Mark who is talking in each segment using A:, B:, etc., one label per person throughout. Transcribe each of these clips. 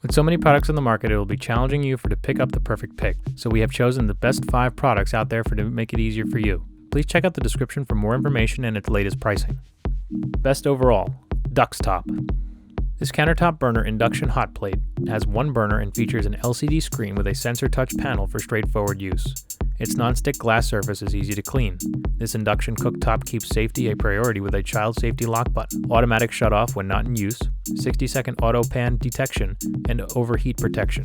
A: With so many products on the market, it will be challenging you to pick up the perfect pick, so we have chosen the best 5 products out there to make it easier for you. Please check out the description for more information and its latest pricing. Best overall, Duxtop. This countertop burner induction hot plate has one burner and features an LCD screen with a sensor touch panel for straightforward use. Its non-stick glass surface is easy to clean. This induction cooktop keeps safety a priority with a child safety lock button, automatic shutoff when not in use, 60-second auto pan detection, and overheat protection.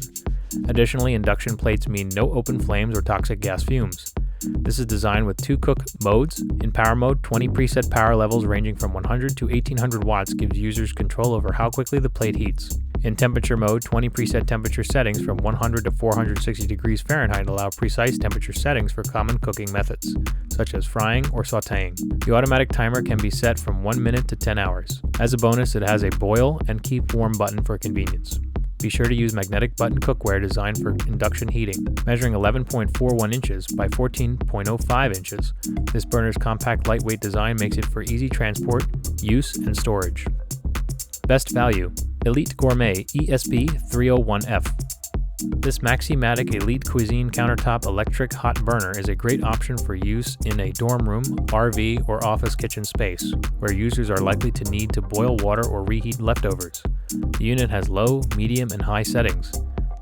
A: Additionally, induction plates mean no open flames or toxic gas fumes. This is designed with 2 cook modes. In power mode, 20 preset power levels ranging from 100 to 1800 watts gives users control over how quickly the plate heats. In temperature mode, 20 preset temperature settings from 100 to 460 degrees Fahrenheit allow precise temperature settings for common cooking methods, such as frying or sautéing. The automatic timer can be set from 1 minute to 10 hours. As a bonus, it has a boil and keep warm button for convenience. Be sure to use magnetic button cookware designed for induction heating. Measuring 11.41 inches by 14.05 inches, this burner's compact lightweight design makes it for easy transport, use, and storage. Best value, Elite Gourmet ESP301F. This Maximatic Elite Cuisine Countertop Electric Hot Burner is a great option for use in a dorm room, RV, or office kitchen space, where users are likely to need to boil water or reheat leftovers. The unit has low, medium, and high settings.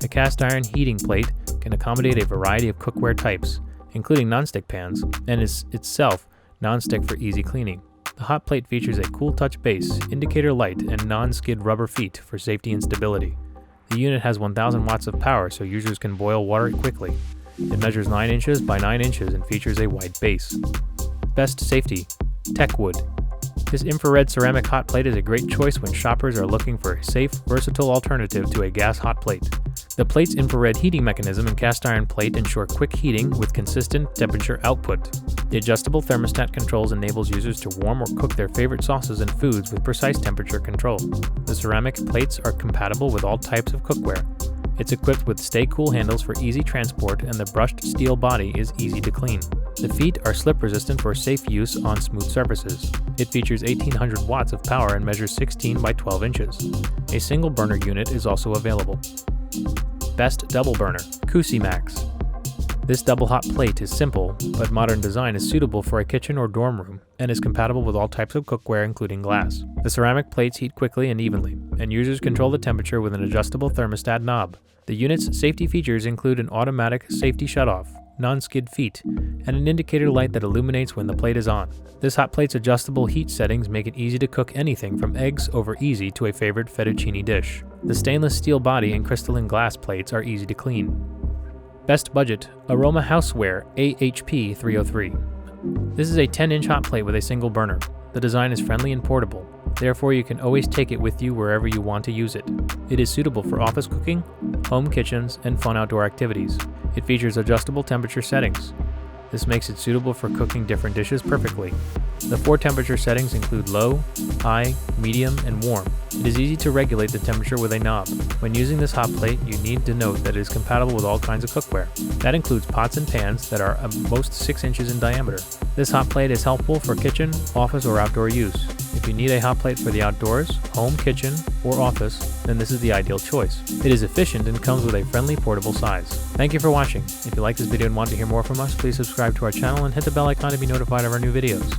A: The cast iron heating plate can accommodate a variety of cookware types, including nonstick pans, and is itself nonstick for easy cleaning. The hot plate features a cool touch base, indicator light, and non-skid rubber feet for safety and stability. The unit has 1000 watts of power so users can boil water quickly. It measures 9 inches by 9 inches and features a wide base. Best safety, Techwood. This infrared ceramic hot plate is a great choice when shoppers are looking for a safe, versatile alternative to a gas hot plate. The plate's infrared heating mechanism and cast iron plate ensure quick heating with consistent temperature output. The adjustable thermostat controls enables users to warm or cook their favorite sauces and foods with precise temperature control. The ceramic plates are compatible with all types of cookware. It's equipped with stay-cool handles for easy transport, and the brushed steel body is easy to clean. The feet are slip-resistant for safe use on smooth surfaces. It features 1800 watts of power and measures 16 by 12 inches. A single burner unit is also available. Best double burner, CUSIMAX. This double hot plate is simple, but modern design is suitable for a kitchen or dorm room, and is compatible with all types of cookware including glass. The ceramic plates heat quickly and evenly, and users control the temperature with an adjustable thermostat knob. The unit's safety features include an automatic safety shutoff, non-skid feet, and an indicator light that illuminates when the plate is on. This hot plate's adjustable heat settings make it easy to cook anything from eggs over easy to a favorite fettuccine dish. The stainless steel body and crystalline glass plates are easy to clean. Best budget, Aroma Houseware AHP 303. This is a 10-inch hot plate with a single burner. The design is friendly and portable, therefore you can always take it with you wherever you want to use it. It is suitable for office cooking, home kitchens, and fun outdoor activities. It features adjustable temperature settings. This makes it suitable for cooking different dishes perfectly. The 4 temperature settings include low, high, medium, and warm. It is easy to regulate the temperature with a knob. When using this hot plate, you need to note that it is compatible with all kinds of cookware. That includes pots and pans that are at most 6 inches in diameter. This hot plate is helpful for kitchen, office, or outdoor use. If you need a hot plate for the outdoors, home, kitchen, or office, then this is the ideal choice. It is efficient and comes with a friendly portable size. Thank you for watching. If you like this video and want to hear more from us, please subscribe to our channel and hit the bell icon to be notified of our new videos.